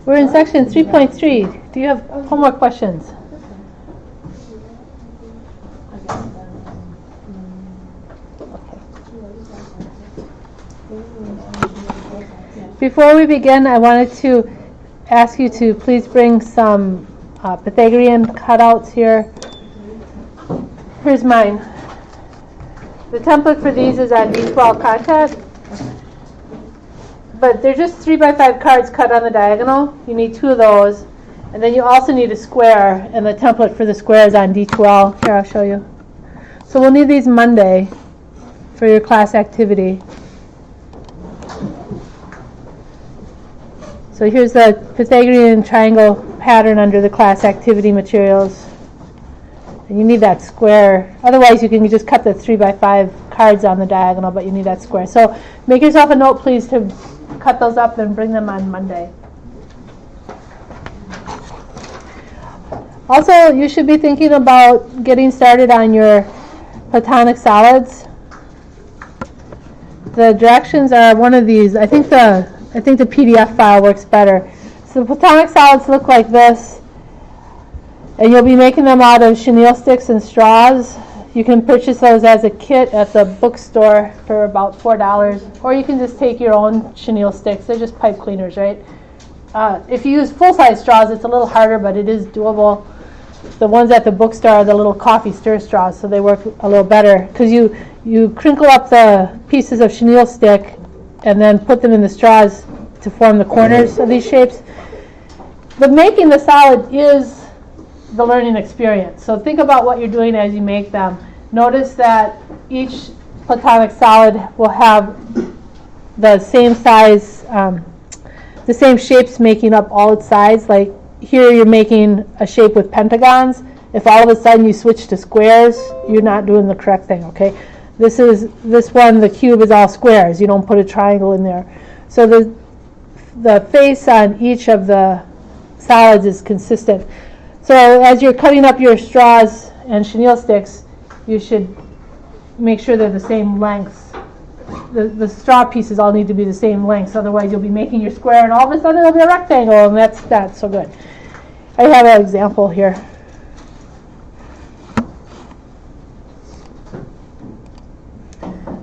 We're in section 3.3. Do you have homework questions? Before we begin, I wanted to ask you to please bring some Pythagorean cutouts here. Here's mine. The template for these is on D12 content, but they're just 3x5 cards cut on the diagonal. You need 2 of those, and then you also need a square, and the template for the square is on D12. Here, I'll show you. So we'll need these Monday for your class activity. So here's the Pythagorean triangle pattern under the class activity materials. And you need that square. Otherwise, you can just cut the 3x5 cards on the diagonal, but you need that square. So make yourself a note, please, to cut those up and bring them on Monday. Also, you should be thinking about getting started on your Platonic solids. The directions are one of these. I think the PDF file works better. So the Platonic solids look like this, and you'll be making them out of chenille sticks and straws. You can purchase those as a kit at the bookstore for about $4, or you can just take your own chenille sticks. They're just pipe cleaners, right? If you use full-size straws, it's a little harder, but it is doable. The ones at the bookstore are the little coffee stir straws, so they work a little better because you crinkle up the pieces of chenille stick and then put them in the straws to form the corners of these shapes. But making the solid is the learning experience. So think about what you're doing as you make them. Notice that each Platonic solid will have the same size, the same shapes making up all its sides. Like here you're making a shape with pentagons. If all of a sudden you switch to squares, you're not doing the correct thing, okay? This one, the cube is all squares. You don't put a triangle in there. So the face on each of the solids is consistent. So as you're cutting up your straws and chenille sticks, you should make sure they're the same lengths. The straw pieces all need to be the same lengths. Otherwise, you'll be making your square, and all of a sudden it'll be a rectangle, and that's not so good. I have an example here.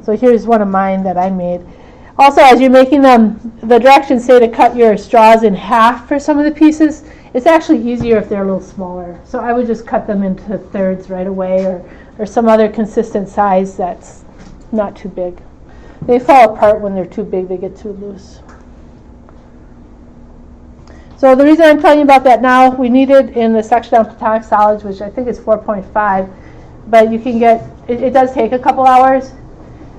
So here's one of mine that I made. Also, as you're making them, the directions say to cut your straws in half for some of the pieces. It's actually easier if they're a little smaller. So I would just cut them into thirds right away, or some other consistent size that's not too big. They fall apart when they're too big. They get too loose. So the reason I'm telling you about that now, we need it in the section on Platonic solids, which I think is 4.5. But you can get, it does take a couple hours.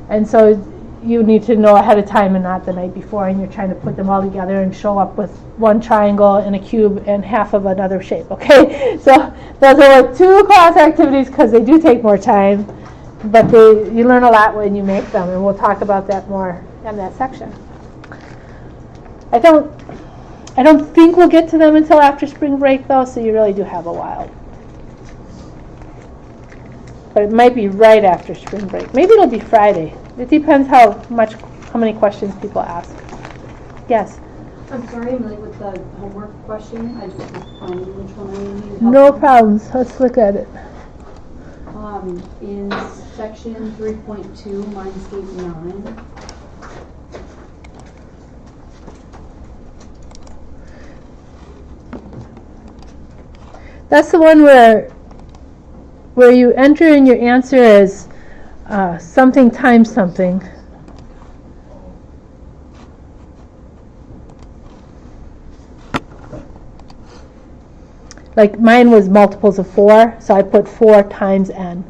And so you need to know ahead of time and not the night before, and you're trying to put them all together and show up with one triangle and a cube and half of another shape, okay? So those are 2 class activities because they do take more time, but you learn a lot when you make them, and we'll talk about that more in that section. I don't think we'll get to them until after spring break, though, so you really do have a while. But it might be right after spring break. Maybe it'll be Friday. It depends how many questions people ask. Yes? I'm sorry, I'm late with the homework question. I just was finding which one I needed help No with. problems. Let's look at it. In section 3.2, Mindscape 9. That's the one where you enter in your answer as something times something. Like mine was multiples of 4, so I put 4 times n.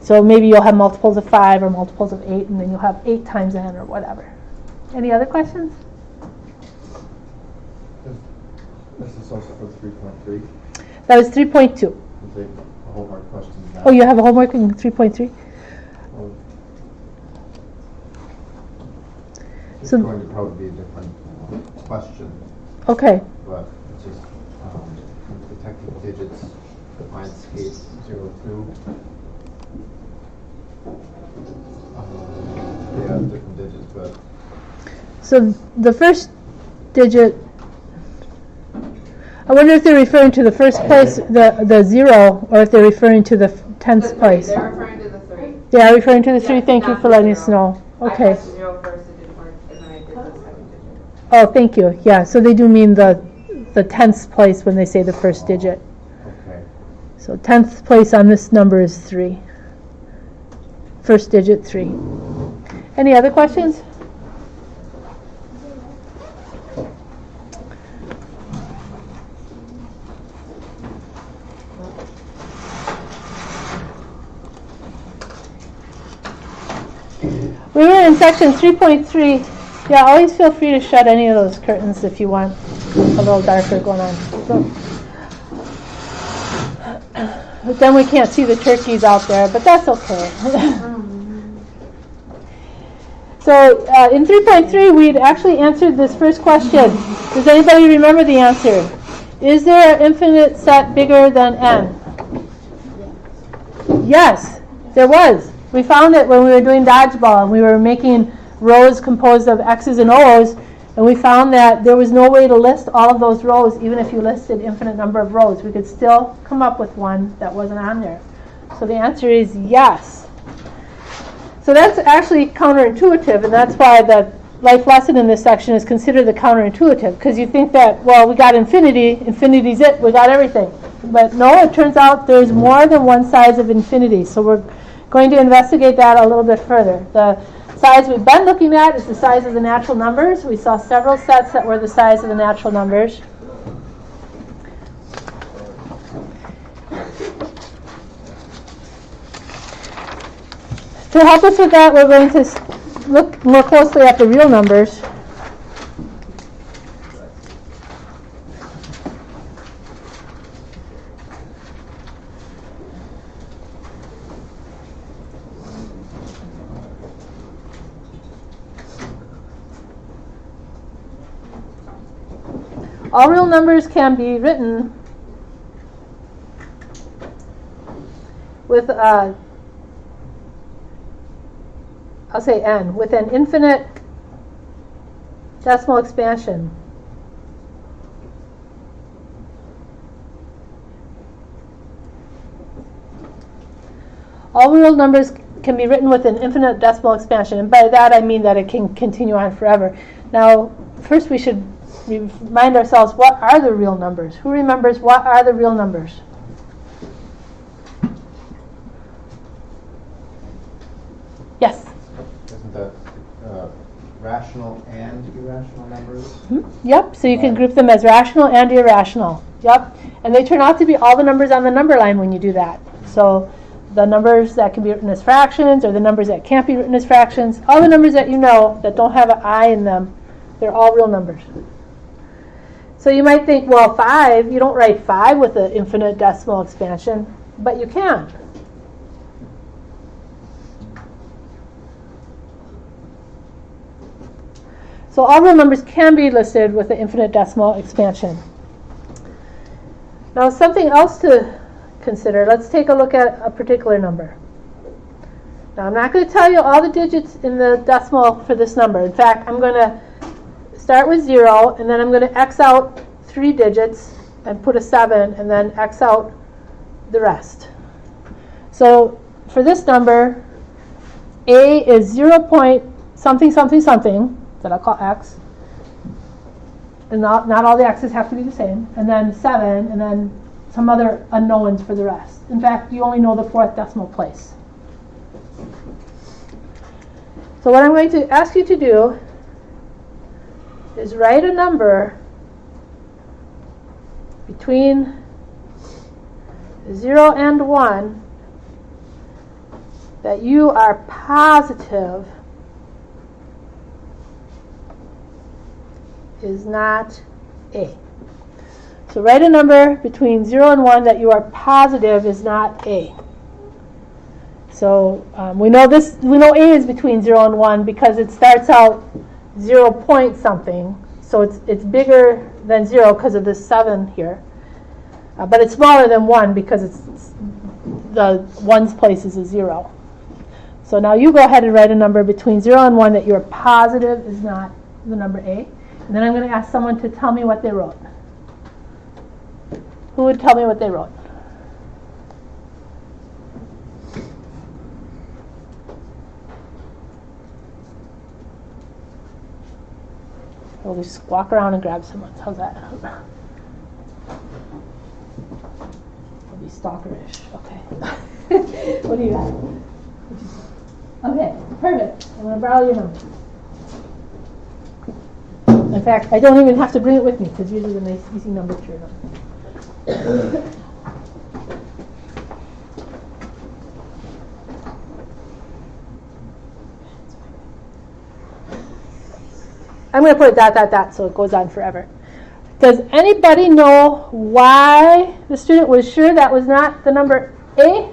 So maybe you'll have multiples of 5 or multiples of 8, and then you'll have 8 times n or whatever. Any other questions? This is also for 3.3. That was 3.2. Homework questions now. Oh, you have a homework in 3.3? It's So- going to probably be a different question, Okay. but it's just the technical digits, Mindscape 02. So the first digit, I wonder if they're referring to the first place, the 0, or if they're referring to the tens place. They're referring to the 3. They are referring to the 3. Yes, Thank you not for the letting us 0. know. I Okay. pressed 0 first, it didn't work, and then I did the second digit. Oh, thank you. Yeah, so they do mean the tenths place when they say the first digit. Okay. So 10th place on this number is 3. First digit 3. Any other questions? We were in section 3.3. Yeah, always feel free to shut any of those curtains if you want a little darker going on. But then we can't see the turkeys out there, but that's okay. So in 3.3, we'd actually answered this first question. Does anybody remember the answer? Is there an infinite set bigger than n? Yes, there was. We found it when we were doing dodgeball, and we were making rows composed of X's and O's, and we found that there was no way to list all of those rows. Even if you listed infinite number of rows, we could still come up with one that wasn't on there. So the answer is yes. So that's actually counterintuitive, and that's why the life lesson in this section is consider the counterintuitive, because you think that, well, we got infinity, infinity's it, we got everything. But no, it turns out there's more than one size of infinity, so we're going to investigate that a little bit further. The size we've been looking at is the size of the natural numbers. We saw several sets that were the size of the natural numbers. To help us with that, we're going to look more closely at the real numbers. All real numbers can be written with I'll say n, with an infinite decimal expansion. All real numbers can be written with an infinite decimal expansion, and by that I mean that it can continue on forever. Now, first we should remind ourselves, what are the real numbers? Who remembers what are the real numbers? Yes? Isn't that rational and irrational numbers? Yep, so you can Right. group them as rational and irrational. Yep, and they turn out to be all the numbers on the number line when you do that. So the numbers that can be written as fractions, or the numbers that can't be written as fractions, all the numbers that you know that don't have an I in them, they're all real numbers. So you might think, well, 5, you don't write 5 with an infinite decimal expansion, but you can. So all real numbers can be listed with an infinite decimal expansion. Now something else to consider, let's take a look at a particular number. Now I'm not going to tell you all the digits in the decimal for this number. In fact, I'm going to start with 0, and then I'm going to X out 3 digits and put a 7, and then X out the rest. So for this number, A is 0 point something something something, that I'll call X. And not all the X's have to be the same. And then 7, and then some other unknowns for the rest. In fact, you only know the 4th decimal place. So what I'm going to ask you to do is write a number between 0 and 1 that you are positive is not A. So write a number between 0 and 1 that you are positive is not A. So we know A is between 0 and 1 because it starts out 0 point something. So it's bigger than 0 because of this 7 here. But it's smaller than 1 because it's the 1's place is a 0. So now you go ahead and write a number between 0 and 1 that you're positive is not the number A. And then I'm going to ask someone to tell me what they wrote. Who would tell me what they wrote? We'll just walk around and grab someone. How's that? I'll be stalkerish. Okay. What do you got? Okay, perfect. I'm going to borrow your number. In fact, I don't even have to bring it with me because usually the nice easy number to remember. I'm going to put a dot, dot, dot, so it goes on forever. Does anybody know why the student was sure that was not the number A?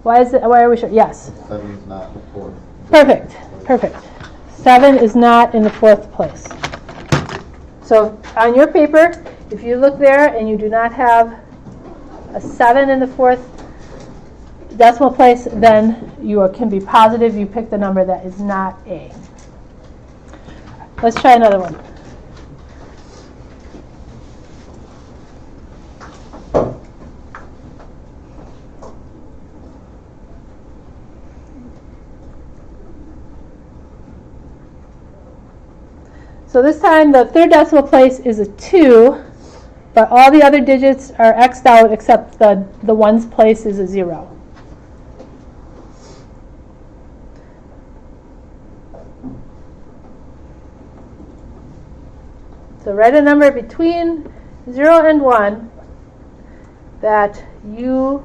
Why are we sure? Yes. 7 is not the fourth. Perfect. Perfect. 7 is not in the fourth place. So on your paper, if you look there and you do not have a 7 in the fourth decimal place, then you can be positive you picked the number that is not A. Let's try another one. So this time the third decimal place is a 2, but all the other digits are x'd out except the ones place is a 0. So write a number between 0 and 1 that you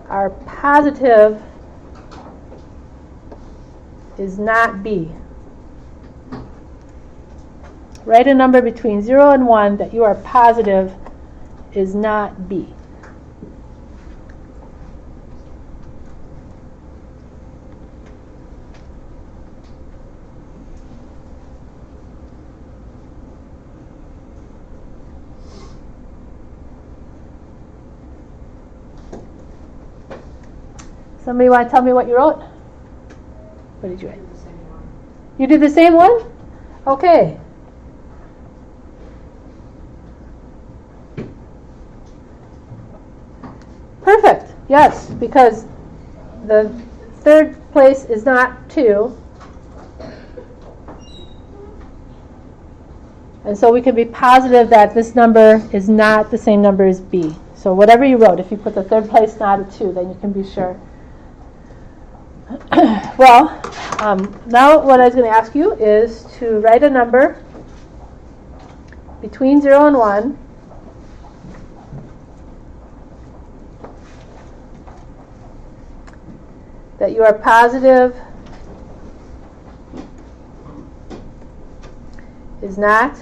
are positive is not B. Write a number between 0 and 1 that you are positive is not B. Somebody want to tell me what you wrote? What did you write? You did the same one? Okay. Perfect. Yes, because the third place is not 2. And so we can be positive that this number is not the same number as B. So whatever you wrote, if you put the third place not a 2, then you can be sure. Well, now what I was going to ask you is to write a number between 0 and 1 that you are positive is not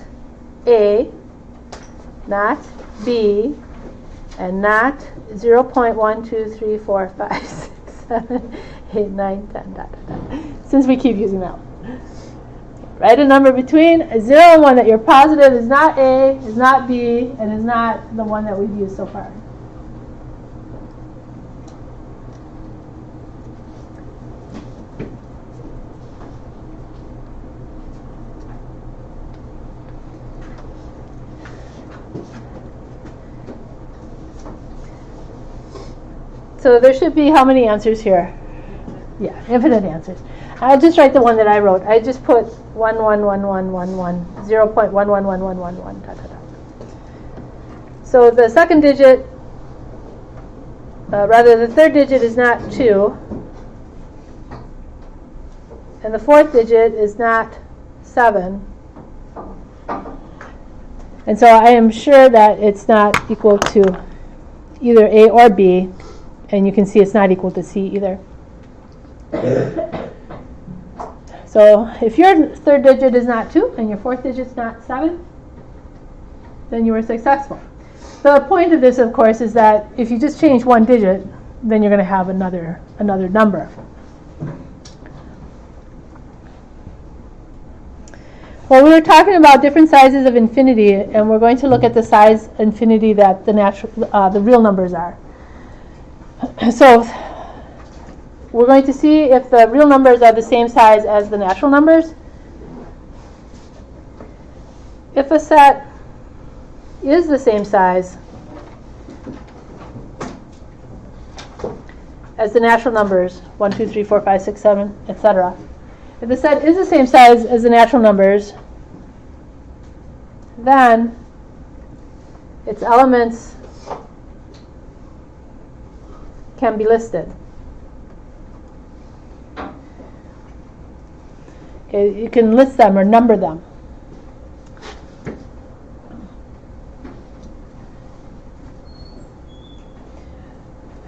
A, not B, and not 0.1, 2, 3, 4, 5, 6, 7, 8, 9, 10, dot, dot, dot. Since we keep using that one. Write a number between 0 and 1 that you're positive is not A, is not B, and is not the one that we've used so far. So there should be how many answers here? Yeah, infinite answers. I'll just write the one that I wrote. I just put 1, 1, 1, 1, 1, 1, 0.111111, dot, dot, dot. So the second digit, the third digit is not 2. And the fourth digit is not 7. And so I am sure that it's not equal to either A or B. And you can see it's not equal to C either. So if your third digit is not 2 and your fourth digit is not 7, then you were successful. The point of this, of course, is that if you just change one digit, then you're going to have another number. Well, we were talking about different sizes of infinity, and we're going to look at the size infinity that the real numbers are. So we're going to see if the real numbers are the same size as the natural numbers. if a set is the same size as the natural numbers, 1, 2, 3, 4, 5, 6, 7, etc. If the set is the same size as the natural numbers, then its elements can be listed. Okay, you can list them or number them.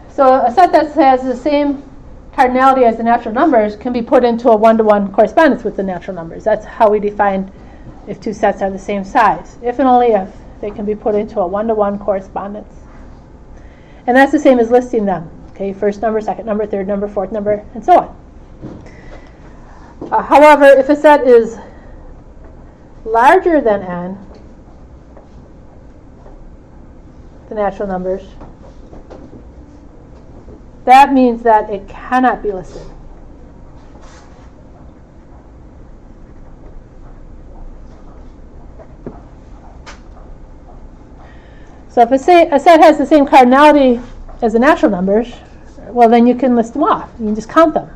So a set that has the same cardinality as the natural numbers can be put into a one-to-one correspondence with the natural numbers. That's how we define if two sets are the same size. If and only if they can be put into a one-to-one correspondence. And that's the same as listing them. Okay, first number, second number, third number, fourth number, and so on. However, if a set is larger than n, the natural numbers, that means that it cannot be listed. So if a set has the same cardinality as the natural numbers, well, then you can list them off. You can just count them,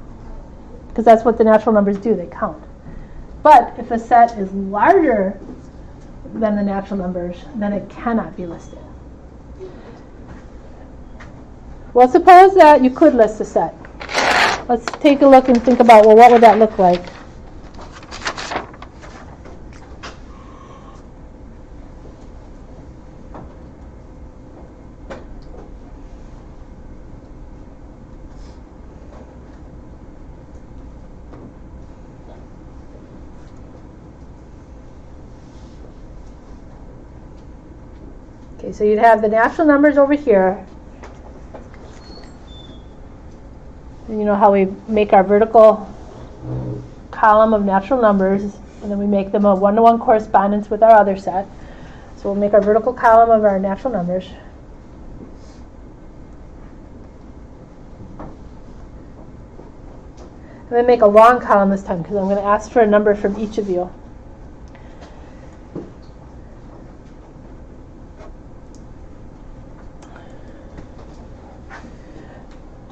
because that's what the natural numbers do, they count. But if a set is larger than the natural numbers, then it cannot be listed. Well, suppose that you could list a set. Let's take a look and think about, well, what would that look like? Okay, so you'd have the natural numbers over here. And you know how we make our vertical column of natural numbers, and then we make them a one-to-one correspondence with our other set. So we'll make our vertical column of our natural numbers. I'm going to make a long column this time because I'm going to ask for a number from each of you.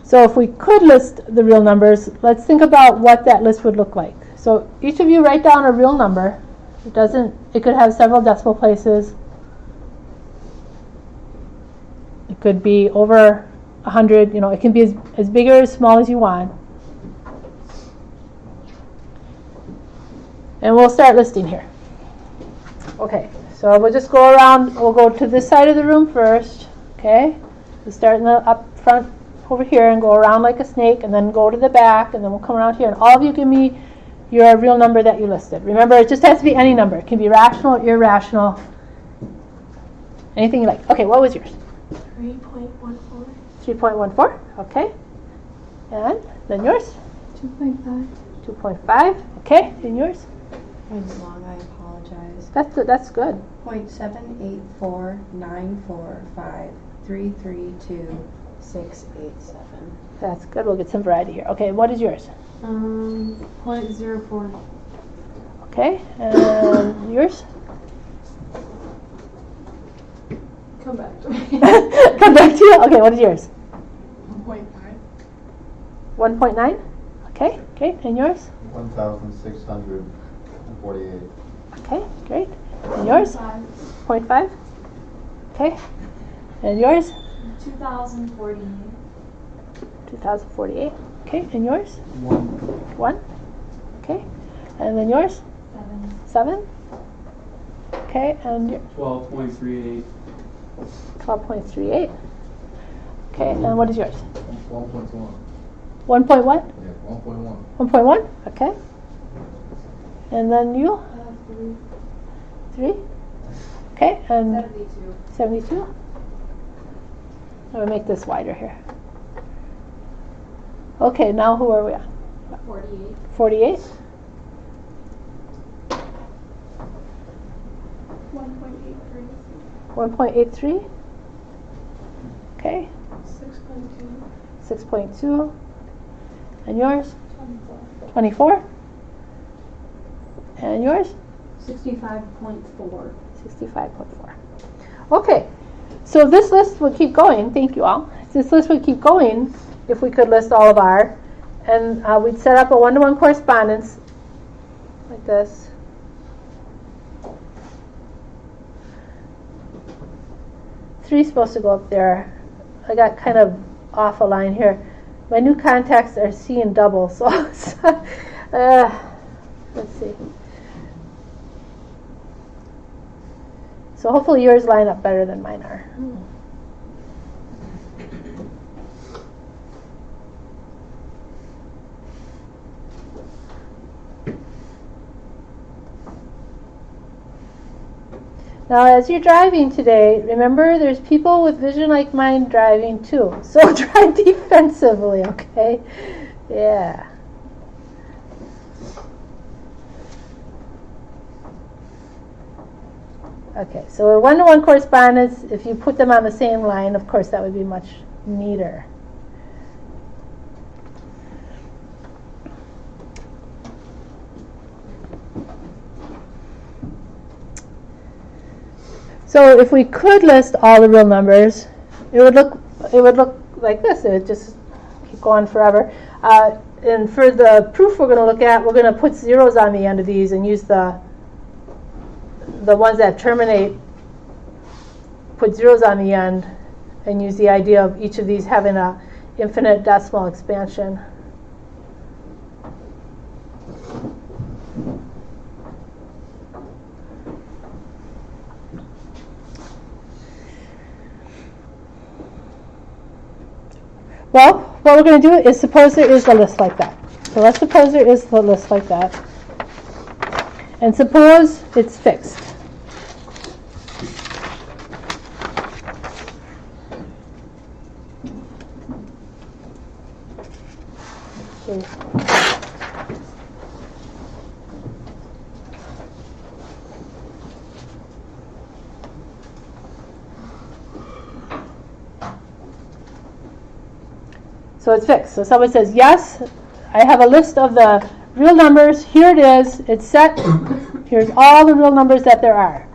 So if we could list the real numbers, let's think about what that list would look like. So each of you write down a real number. It could have several decimal places. It could be over 100, it can be as big or as small as you want. And we'll start listing here. Okay, so we'll just go around, we'll go to this side of the room first, okay? We'll start in the up front over here and go around like a snake, and then go to the back, and then we'll come around here, and all of you give me your real number that you listed. Remember, it just has to be any number. It can be rational, irrational, anything you like. Okay, what was yours? 3.14. 3.14, okay. And then yours? 2.5. 2.5, okay. And yours? Mine's long, I apologize. That's good. 0.784945332 That's good. We'll get some variety here. Okay, what is yours? 0.04. Okay, and yours? Come back to me. Come back to you. Okay, what is yours? 1.5. 1.9? Okay, and yours? 1,648. Okay, great. And yours? 5. 0.5? Okay. And yours? 2,048. 2,048. Okay, and yours? 1. 1? Okay. And then yours? 7? Okay, and 12.38. 12.38. Okay, and what is yours? 1.1. 1 point what? Yeah, 1.1. 1.1? Okay. And then you? 3? Okay, and 72. 72? I'm going to make this wider here. Okay, now who are we on? 48. 48? 1.83. 1.83? Okay. 6.2. 6.2. And yours? 24. 24? And yours? 65.4. 65.4. Okay, so this list would keep going. Thank you all. This list would keep going if we could list all of R. And we'd set up a one-to-one correspondence like this. Three's supposed to go up there. I got kind of off a line here. My new contacts are seeing double, so let's see. So hopefully yours line up better than mine are. Now, as you're driving today, remember there's people with vision like mine driving too. So drive defensively, okay? Yeah. Okay, so a one-to-one correspondence, if you put them on the same line, of course, that would be much neater. So if we could list all the real numbers, it would look like this. It would just keep going forever. And for the proof we're going to look at, we're going to put zeros on the end of these and use the ones that terminate, put zeros on the end, and use the idea of each of these having a infinite decimal expansion. Well, what we're going to do is suppose there is a list like that. So let's suppose there is a list like that. And suppose it's fixed. Okay. So it's fixed. So someone says, yes, I have a list of the real numbers. Here it is. It's set. Here's all the real numbers that there are.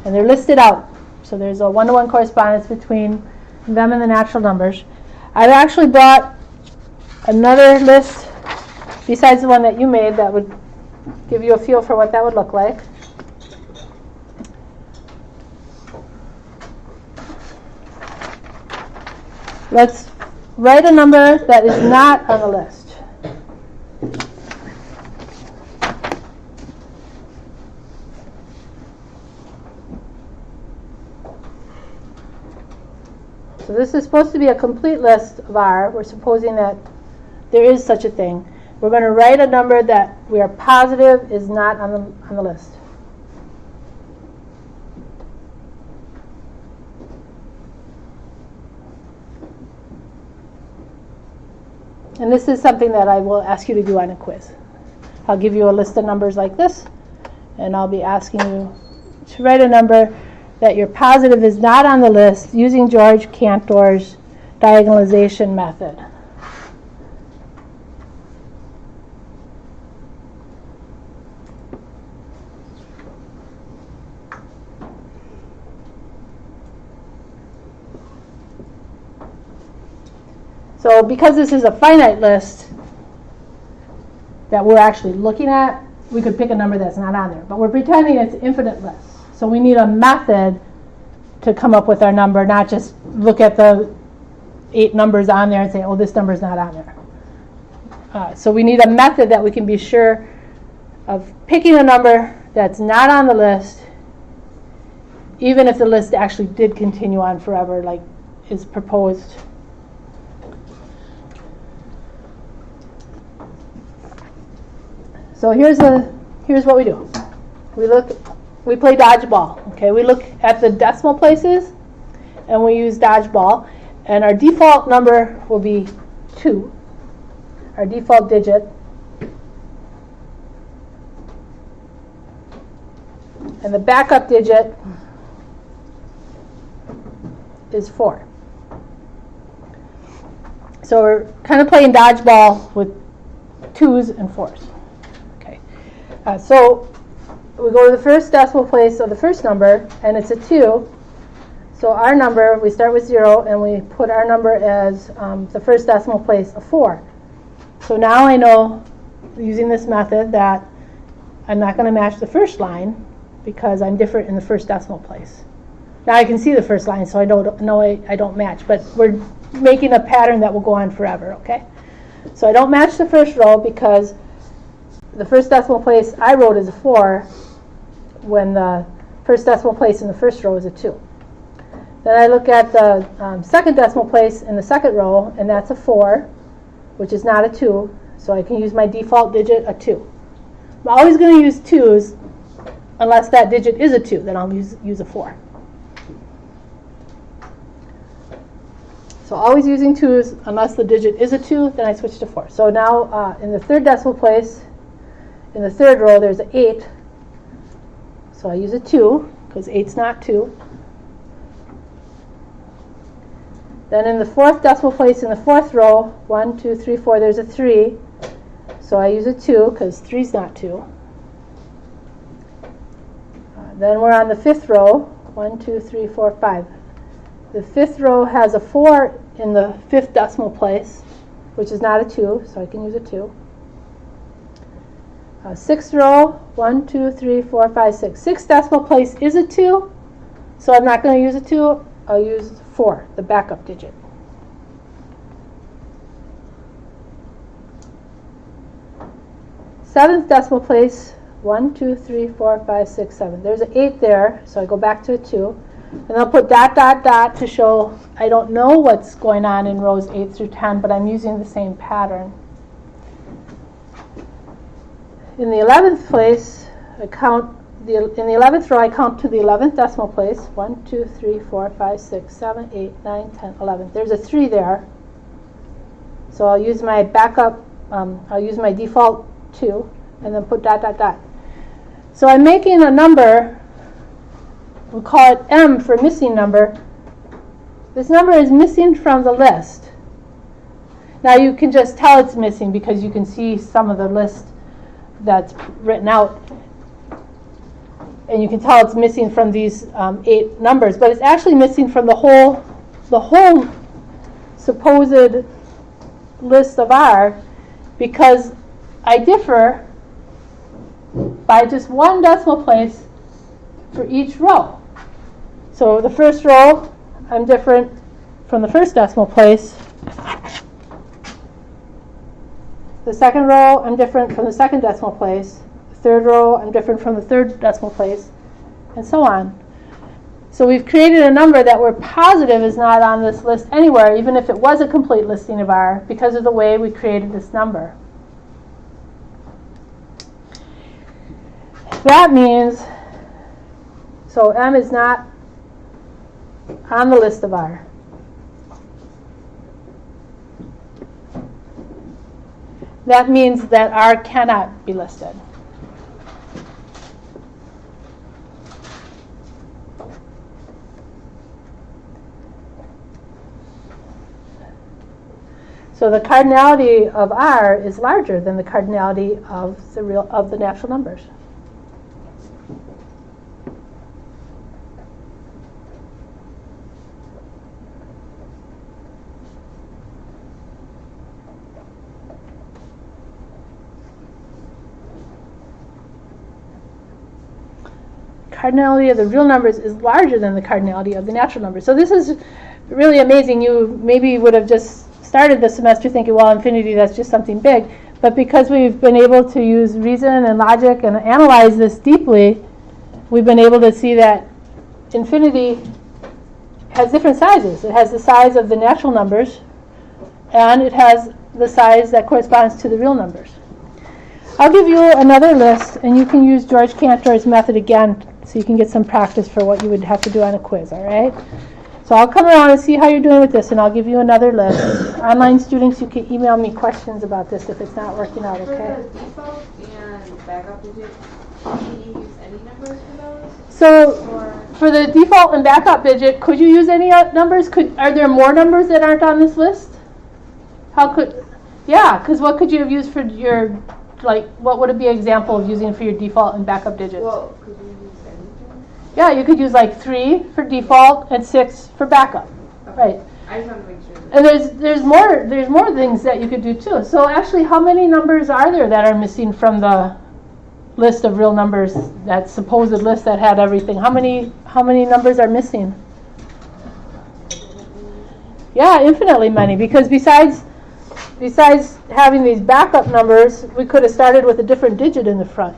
And they're listed out. So there's a one-to-one correspondence between them and the natural numbers. I've actually brought another list besides the one that you made that would give you a feel for what that would look like. Let's write a number that is not on the list. So this is supposed to be a complete list of R. We're supposing that there is such a thing. We're going to write a number that we are positive is not on the list. And this is something that I will ask you to do on a quiz. I'll give you a list of numbers like this, and I'll be asking you to write a number that you're positive is not on the list using George Cantor's diagonalization method. So because this is a finite list that we're actually looking at, we could pick a number that's not on there. But we're pretending it's infinite lists. So we need a method to come up with our number, not just look at the 8 numbers on there and say, oh, this number's not on there. So we need a method that we can be sure of picking a number that's not on the list, even if the list actually did continue on forever, like is proposed. So here's what we do. We play dodgeball. Okay, we look at the decimal places, and we use dodgeball. And our default number will be 2, our default digit. And the backup digit is 4. So we're kind of playing dodgeball with 2s and 4s. So we go to the first decimal place of the first number, and it's a 2. So our number, we start with 0, and we put our number as the first decimal place of 4. So now I know, using this method, that I'm not going to match the first line because I'm different in the first decimal place. Now I can see the first line, so I don't match, but we're making a pattern that will go on forever, okay? So I don't match the first row because the first decimal place I wrote is a 4 when the first decimal place in the first row is a 2. Then I look at the second decimal place in the second row, and that's a 4, which is not a 2, so I can use my default digit, a 2. I'm always going to use 2s unless that digit is a 2, then I'll use a 4. So always using 2s unless the digit is a 2, then I switch to 4. So now in the third decimal place, in the third row, there's an 8. So I use a 2 because 8's not 2. Then in the fourth decimal place in the fourth row, 1, 2, 3, 4, there's a 3. So I use a 2 because 3's not 2. Then we're on the fifth row, 1, 2, 3, 4, 5. The fifth row has a 4 in the fifth decimal place, which is not a 2, so I can use a 2. Sixth row, 1, 2, 3, 4, 5, 6. Sixth decimal place is a 2, so I'm not going to use a 2. I'll use 4, the backup digit. Seventh decimal place, 1, 2, 3, 4, 5, 6, 7. There's an 8 there, so I go back to a 2. And I'll put dot, dot, dot to show I don't know what's going on in rows 8 through 10, but I'm using the same pattern. In the 11th place, in the 11th row, I count to the 11th decimal place. 1, 2, 3, 4, 5, 6, 7, 8, 9, 10, 11. There's a 3 there. So I'll use my backup, I'll use my default 2, and then put dot, dot, dot. So I'm making a number, we'll call it M for missing number. This number is missing from the list. Now you can just tell it's missing because you can see some of the list that's written out. And you can tell it's missing from these 8 numbers, but it's actually missing from the whole supposed list of R, because I differ by just 1 decimal place for each row. So the first row, I'm different from the first decimal place. The second row, I'm different from the second decimal place. The third row, I'm different from the third decimal place, and so on. So we've created a number that we're positive is not on this list anywhere, even if it was a complete listing of R, because of the way we created this number. That means, so M is not on the list of R. That means that R cannot be listed. So the cardinality of R is larger than the cardinality of the natural numbers. Cardinality of the real numbers is larger than the cardinality of the natural numbers. So this is really amazing. You maybe would have just started the semester thinking, well, infinity, that's just something big. But because we've been able to use reason and logic and analyze this deeply, we've been able to see that infinity has different sizes. It has the size of the natural numbers, and it has the size that corresponds to the real numbers. I'll give you another list, and you can use George Cantor's method again so you can get some practice for what you would have to do on a quiz, all right? So I'll come around and see how you're doing with this, and I'll give you another list. Online students, you can email me questions about this if it's not working out, okay? For the default and backup digit, can you use any numbers for those? So Or for the default and backup digit, could you use any numbers? Are there more numbers that aren't on this list? Yeah, because what could you have used for your like, what would it be an example of using for your default and backup digits? Well, could we use anything? Yeah, you could use like 3 for default and 6 for backup. Right. I just want to make sure that. And there's more things that you could do too. So actually, how many numbers are there that are missing from the list of real numbers, that supposed list that had everything? How many numbers are missing? Yeah, infinitely many, because besides having these backup numbers, we could have started with a different digit in the front.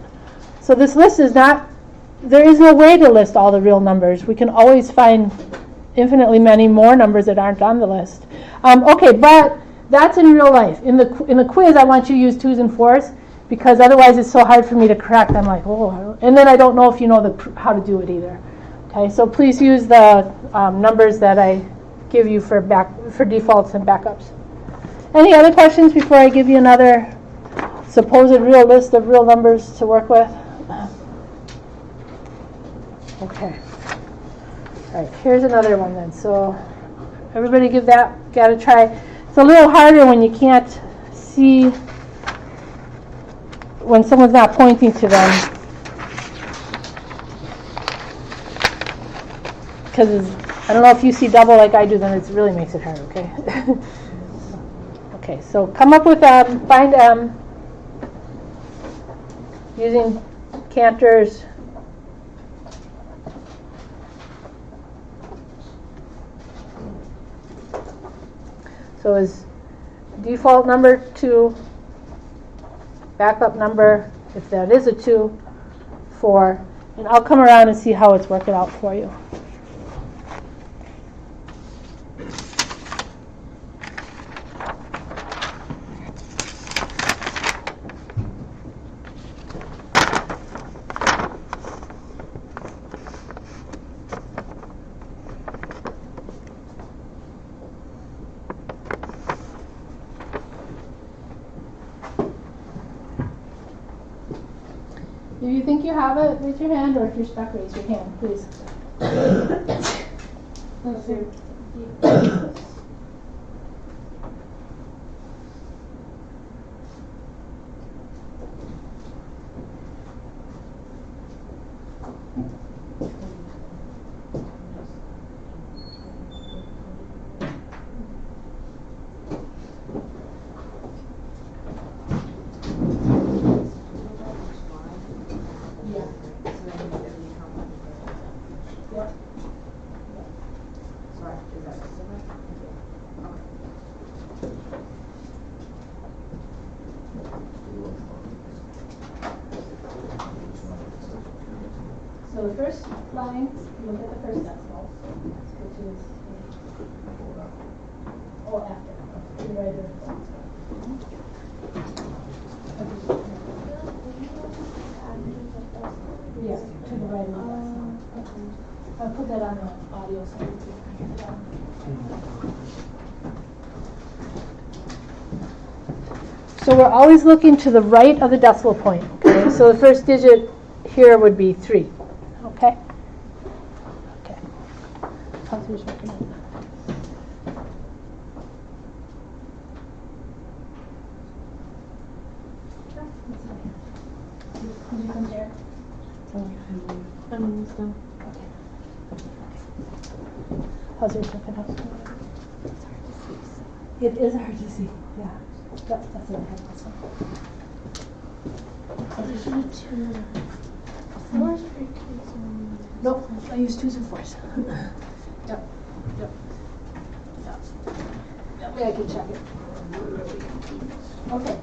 So this list is not, there is no way to list all the real numbers. We can always find infinitely many more numbers that aren't on the list. Okay, but that's in real life. In the quiz, I want you to use 2s and 4s, because otherwise it's so hard for me to correct. I'm like, oh, and then I don't know if you know how to do it either. Okay, so please use the numbers that I give you for defaults and backups. Any other questions before I give you another supposed real list of real numbers to work with? Okay. All right, here's another one then. So everybody got to try. It's a little harder when you can't see, when someone's not pointing to them. Because I don't know if you see double like I do, then it really makes it hard, okay? Okay, so come up with M, find M, using Cantor's. So is default number 2, backup number, if that is a 2, 4, and I'll come around and see how it's working out for you. If you think you have it, raise your hand, or if you're stuck, raise your hand, please. Let's see. So the first line, look at the first decimal, which is after. To the right of yeah, to the right of the decimal. I'll put that on the audio so you can hear it. So we're always looking to the right of the decimal point. Okay, so the first digit here would be 3. Okay? Okay. How's yours working out? Did you come here? Okay. How's yours working out? It is hard to see. Yeah. That's what I have this one. There's only 2. 4s for 2s. Nope, I use 2s and 4s. Yep. That way I can check it. Okay.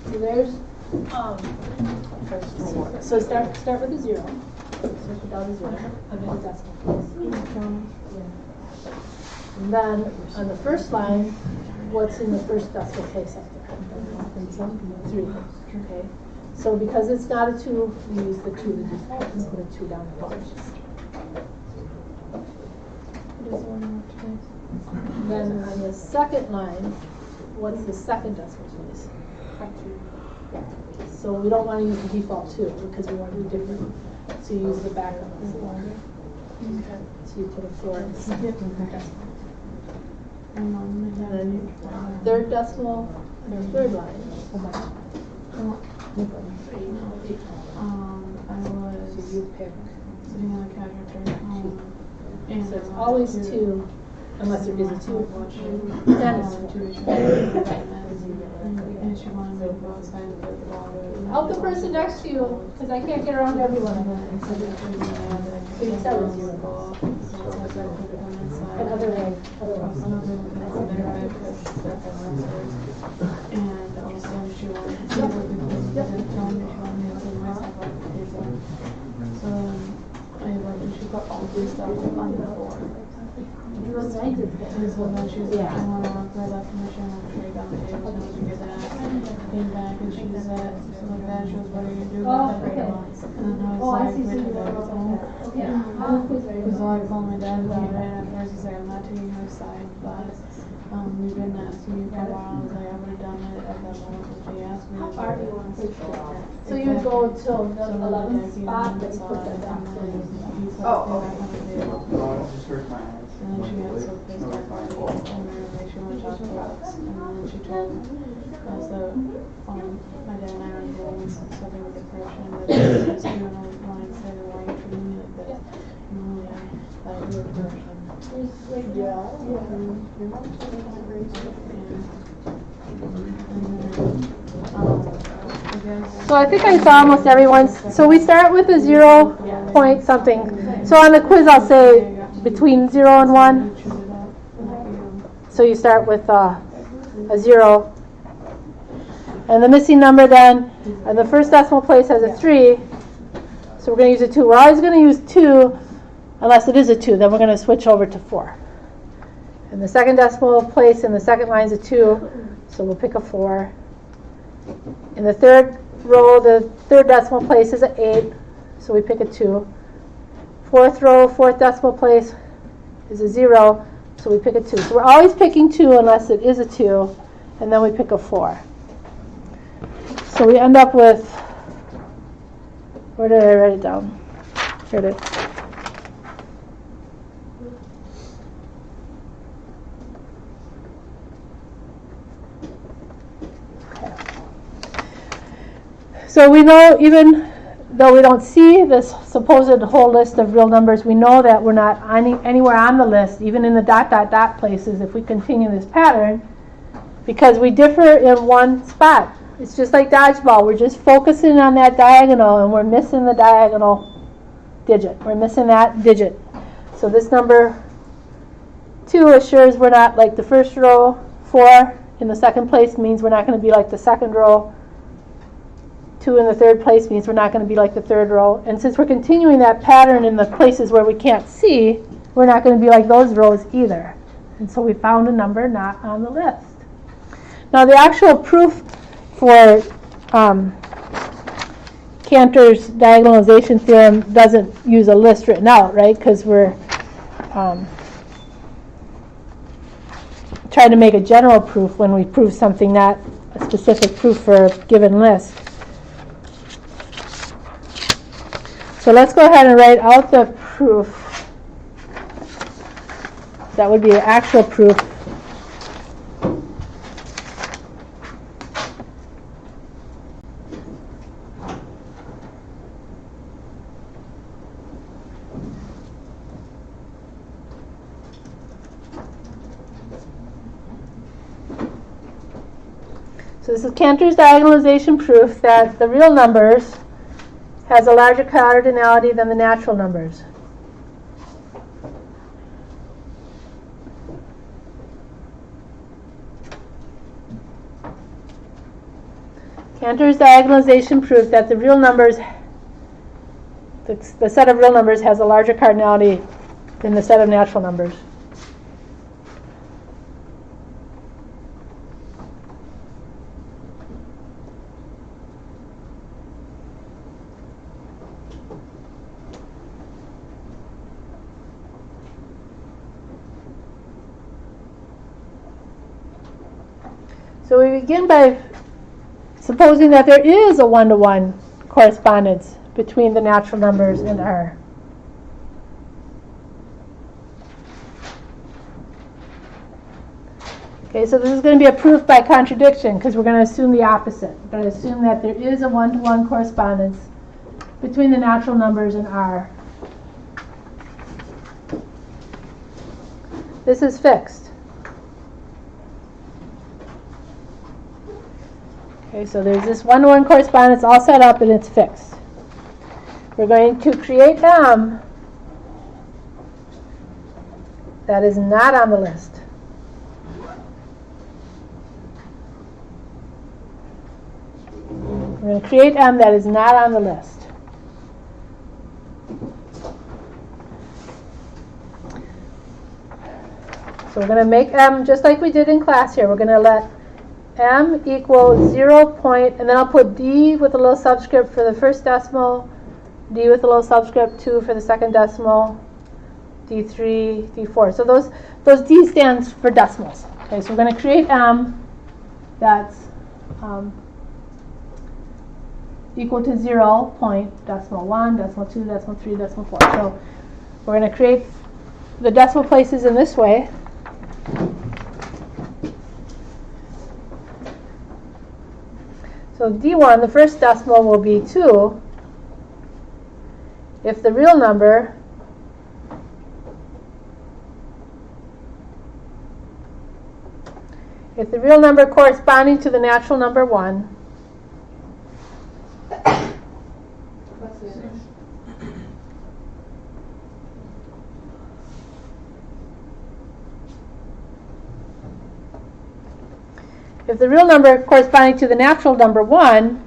So there's first. So start with a 0. So put down a 0 and then a decimal place. Yeah. And then on the first line, what's in the first decimal place up there? 3. Okay. So because it's not a 2, we use the 2 the default and put a 2 down the bottom. Then on the second line, what's the second decimal place? So we don't want to use the default 2 because we want to do different. So you use the backup. So you put a 4 in the second decimal. And then third decimal, third line. I was sitting on the couch after and So it's always two, unless there is a two. That is and she wanted me to go outside and play with the ball. Help the person next to you, because I can't get around everyone. So you start with zero. Another way, and also she wanted to tell me she wanted me to clean myself up for the kids. So I went and she put all this stuff on the floor. And so then she was like, I want to walk right left and I want to trade down the table, so she did that. Came back and she said, something like that, she was, what are you doing? And then I was like, wait till Dad gets home. Because I called my dad about it, and at first he's like, I'm not taking her side, but we've been asking you for a while. I was like, I would have done it at that moment when she asked me. How far do you want to go? So you would go till the 11th spot, then you put the back And then she got so pissed off at me, and then she wanted to talk to us, and then she told us that my dad and I are doing something with depression, that she was doing a line said, why are you treating me like this? And we thought we were depression. So I think I saw almost everyone's. So we start with a 0 point something. So on the quiz I'll say between 0 and 1. So you start with a 0. And the missing number then, and the first decimal place has a 3. So we're going to use a 2. We're always going to use 2 unless it is a 2. Then we're going to switch over to 4. And the second decimal place in the second line is a 2. So we'll pick a 4. In the third row, the third decimal place is an 8, so we pick a 2. Fourth row, fourth decimal place is a 0, so we pick a 2. So we're always picking 2 unless it is a 2, and then we pick a 4. So we end up with, where did I write it down? Here it is. So we know, even though we don't see this supposed whole list of real numbers, we know that we're not anywhere on the list, even in the ... places, if we continue this pattern, because we differ in one spot. It's just like dodgeball. We're just focusing on that diagonal, and we're missing the diagonal digit. We're missing that digit. So this number 2 assures we're not like the first row. 4 in the second place means we're not going to be like the second row. 2 in the third place means we're not going to be like the third row. And since we're continuing that pattern in the places where we can't see, we're not going to be like those rows either. And so we found a number not on the list. Now the actual proof for Cantor's diagonalization theorem doesn't use a list written out, right? Because we're trying to make a general proof when we prove something, not a specific proof for a given list. So let's go ahead and write out the proof. That would be the actual proof. So this is Cantor's diagonalization proof that the real numbers has a larger cardinality than the natural numbers. Cantor's diagonalization proof that the real numbers, the set of real numbers has a larger cardinality than the set of natural numbers. So we begin by supposing that there is a one-to-one correspondence between the natural numbers and R. Okay, so this is going to be a proof by contradiction because we're going to assume the opposite. We're going to assume that there is a one-to-one correspondence between the natural numbers and R. This is fixed. Okay, so there's this one-to-one correspondence all set up and it's fixed. We're going to create M that is not on the list. We're going to create M that is not on the list. So we're going to make M just like we did in class here. We're going to let M equal 0 point, and then I'll put D with a little subscript for the first decimal, D with a little subscript 2 for the second decimal, D3, D4. So those D stands for decimals. Okay, so we're going to create M that's equal to 0 point, decimal 1, decimal 2, decimal 3, decimal 4. So we're going to create the decimal places in this way. So D1, the first decimal, will be 2 if the real number corresponding to the natural number 1 if the real number corresponding to the natural number 1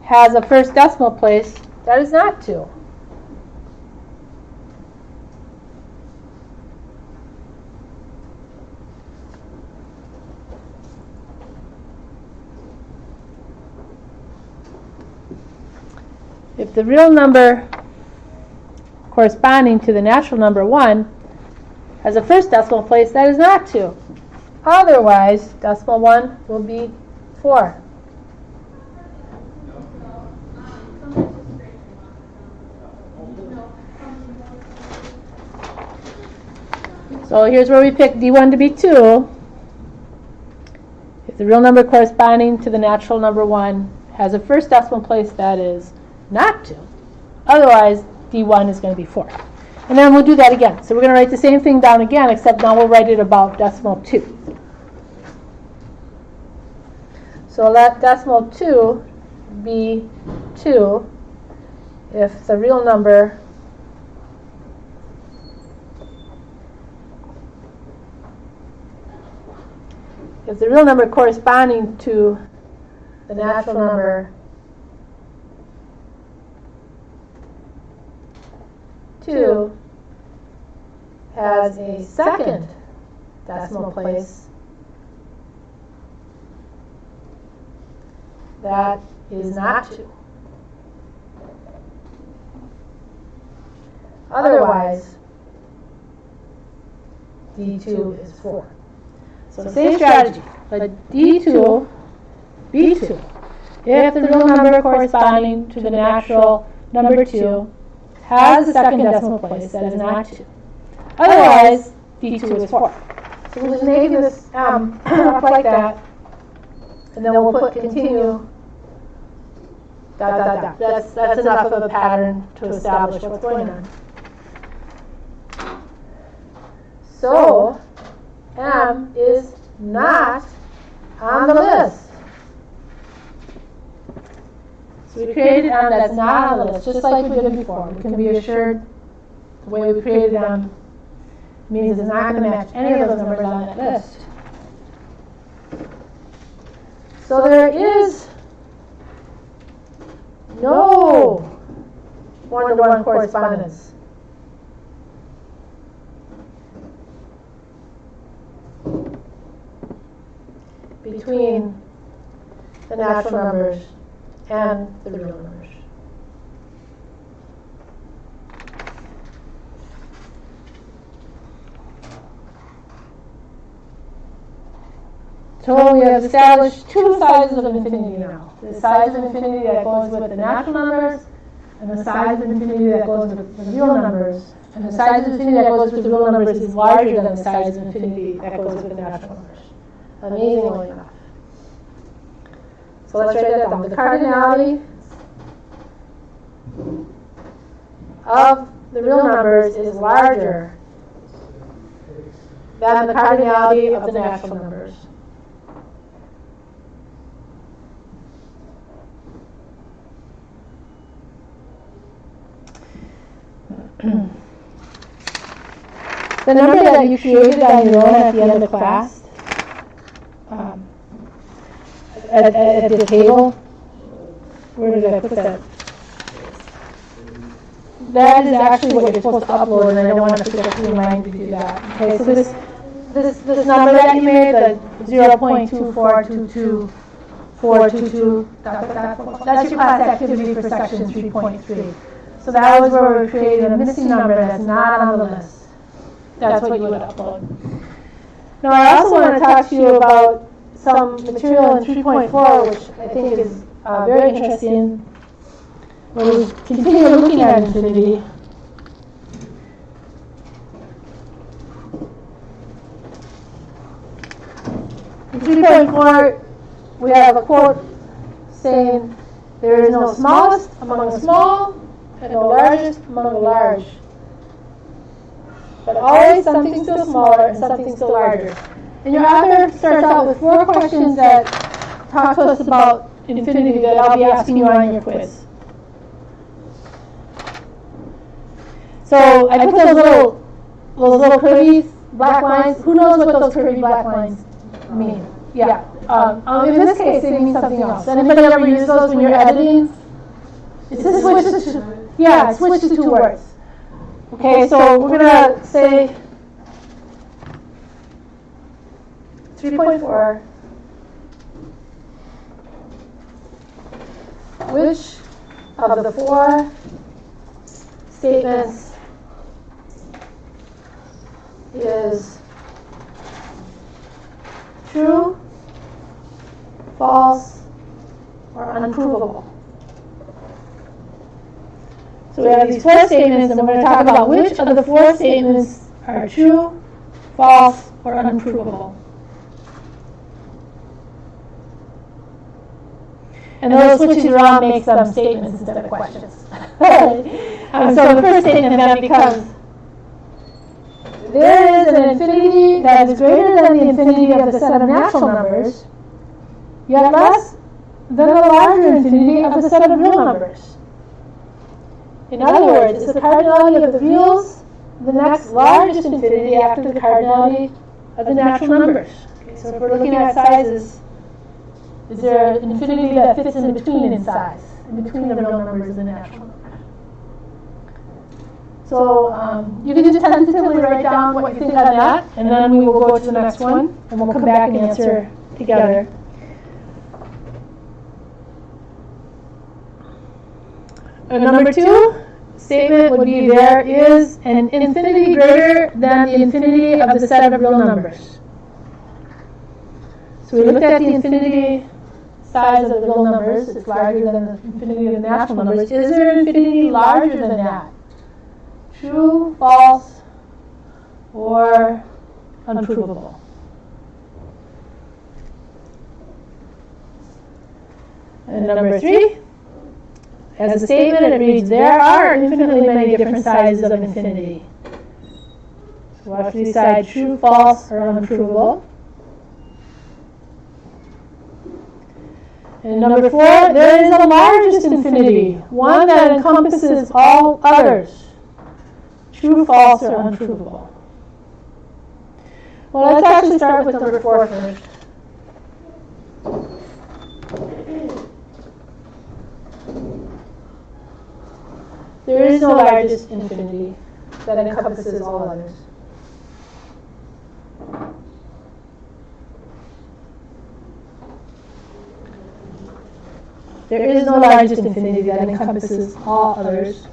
has a first decimal place that is not 2. If the real number corresponding to the natural number 1 has a first decimal place that is not 2. Otherwise, decimal 1 will be 4. So here's where we pick D1 to be 2. If the real number corresponding to the natural number 1 has a first decimal place that is not 2. Otherwise, D1 is going to be 4. And then we'll do that again. So we're going to write the same thing down again, except now we'll write it about decimal 2. So let decimal 2 be 2 if the real number corresponding to the natural number 2 has a second decimal place that is not 2. Otherwise, D2 is 4. So same strategy, let D2 be 2 if the real number corresponding to the natural number 2 has a second decimal place that is not 2. Otherwise, D2 is 4. So we'll just make this up like that, and then we'll put continue, ... That's enough of a pattern to establish what's going on. So, M is not on the list. So we created M that's not on the list, just like we did before. We can be assured the way we created M means it's not going to match any of those numbers on that list. So there is no one-to-one correspondence between the natural numbers and the real numbers. So we have established two sizes of infinity now. The size of infinity that goes with the natural numbers, and the size of infinity that goes with the real numbers. And the size of infinity that goes with the real numbers is larger than the size of infinity that goes with the natural numbers. amazingly enough. So let's write that down. The cardinality of the real numbers is larger than the cardinality of the natural numbers. The number that you created on your own at the end of class, at the table, where did I put that? That is actually what you're supposed to upload, and I don't want to forget to remind you to do that. Okay, so this number that you made, the 0.2422422, that's your class activity for section 3.3. So that was where we're creating a missing number that's not on the list. That's what you would upload. Now I also want to talk to you about some material in 3.4, which I think is very interesting. When we continue looking at infinity, in 3.4, we have a quote saying, "There is no smallest among the small, and no largest among the large. But always something still smaller and something still larger." And your author starts out with 4 questions that talk to us about infinity that I'll be asking you on your quiz. So I put those little curvy black lines. Who knows what those curvy black lines mean? Yeah. In this case, they mean something else. Anybody ever use those when you're editing? It's just switch to, yeah, switch to 2 words. Okay, so we're gonna say 3.4. Which of the 4 statements is true, false, or unprovable? So we have these 4 statements, and we're going to talk about which of the 4 statements are true, false, or unprovable. And those switches around make them statements instead of questions. So the first statement then becomes, there is an infinity that is greater than the infinity of the set of natural numbers, yet less than the larger infinity of the set of real numbers. In other words, is the cardinality of the reals the next largest infinity after the cardinality of the natural numbers? Okay, so if we're looking at sizes, is there an infinity that fits in between in size, in between the real numbers and the natural numbers? So you can just tentatively write down what you think on that, and then we will go to the next one, and we'll come back and answer together. Number 2 statement would be, there is an infinity greater than the infinity of the set of real numbers. So we looked at the infinity size of the real numbers. It's larger than the infinity of the natural numbers. Is there an infinity larger than that? True, false, or unprovable? And number 3, as a statement, it reads, there are infinitely many different sizes of infinity. So we'll have to decide true, false, or unprovable. And number 4, there is a largest infinity, one that encompasses all others. True, false, or unprovable? Well, let's actually start with number 4 first. There is no largest infinity that encompasses all others. There is no largest infinity that encompasses all others.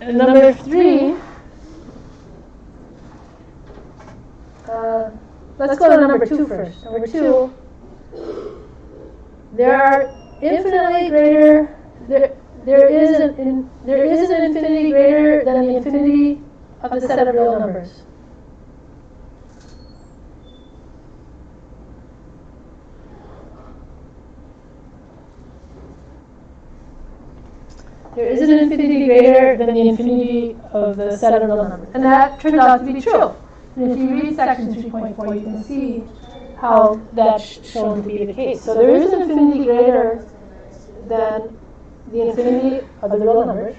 And number 3, let's go to number 2 first. Number 2, there are infinitely greater. There is an infinity greater than the infinity of the set of real numbers. there is an infinity greater than the infinity of the set of real numbers. And that turns out to be true. And if you read section 3.4, you can see how that's shown to be the case. So there is an infinity greater than the infinity of the real numbers.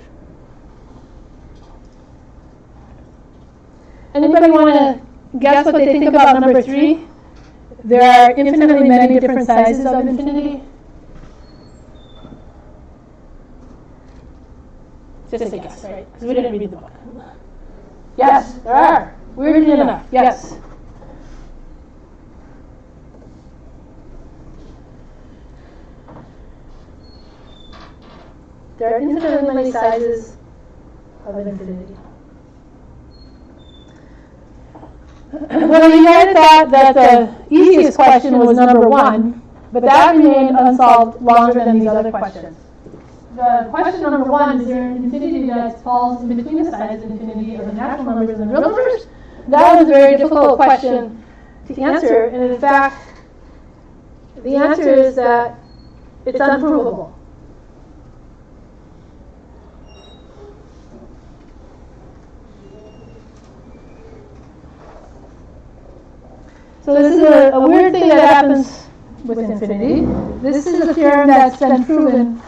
Anybody want to guess what they think about number 3? There are infinitely many different sizes of infinity. Just a guess, right? Because we didn't read the book. Yes, there are. Weirdly enough, yes. There are infinitely many sizes of infinity. Well, you might have thought that the easiest question was number 1, but that remained unsolved longer than these other questions. The question number 1, is there an infinity that falls in between the size of infinity of the natural numbers and the real numbers? That was a very difficult question to answer, and in fact, the answer is that it's unprovable. So this is a weird thing that happens with infinity. This is a theorem that's been proven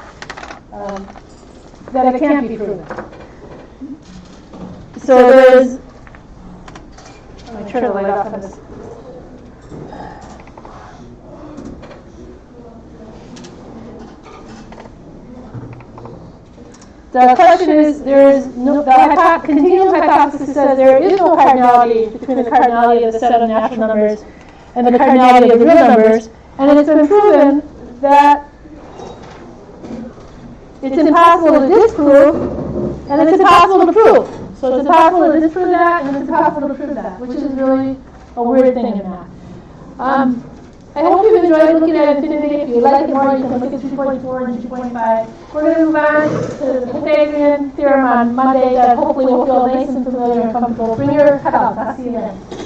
that it can't be proven. So there's, let me turn the light off on this. The question is, there is no, the continuum hypothesis says there is no cardinality between the cardinality of the set of natural numbers and the cardinality of the real numbers, and it's been proven that it's impossible to disprove, and it's impossible to prove. So it's impossible to disprove that, and it's impossible to prove that, which is really a weird thing in math. I hope you've enjoyed looking at infinity. If you like it more, you can look at 2.4 and 2.5. We're going to move on to the Pythagorean theorem on Monday that hopefully will feel nice and familiar and comfortable. Bring your cutouts. I'll see you then.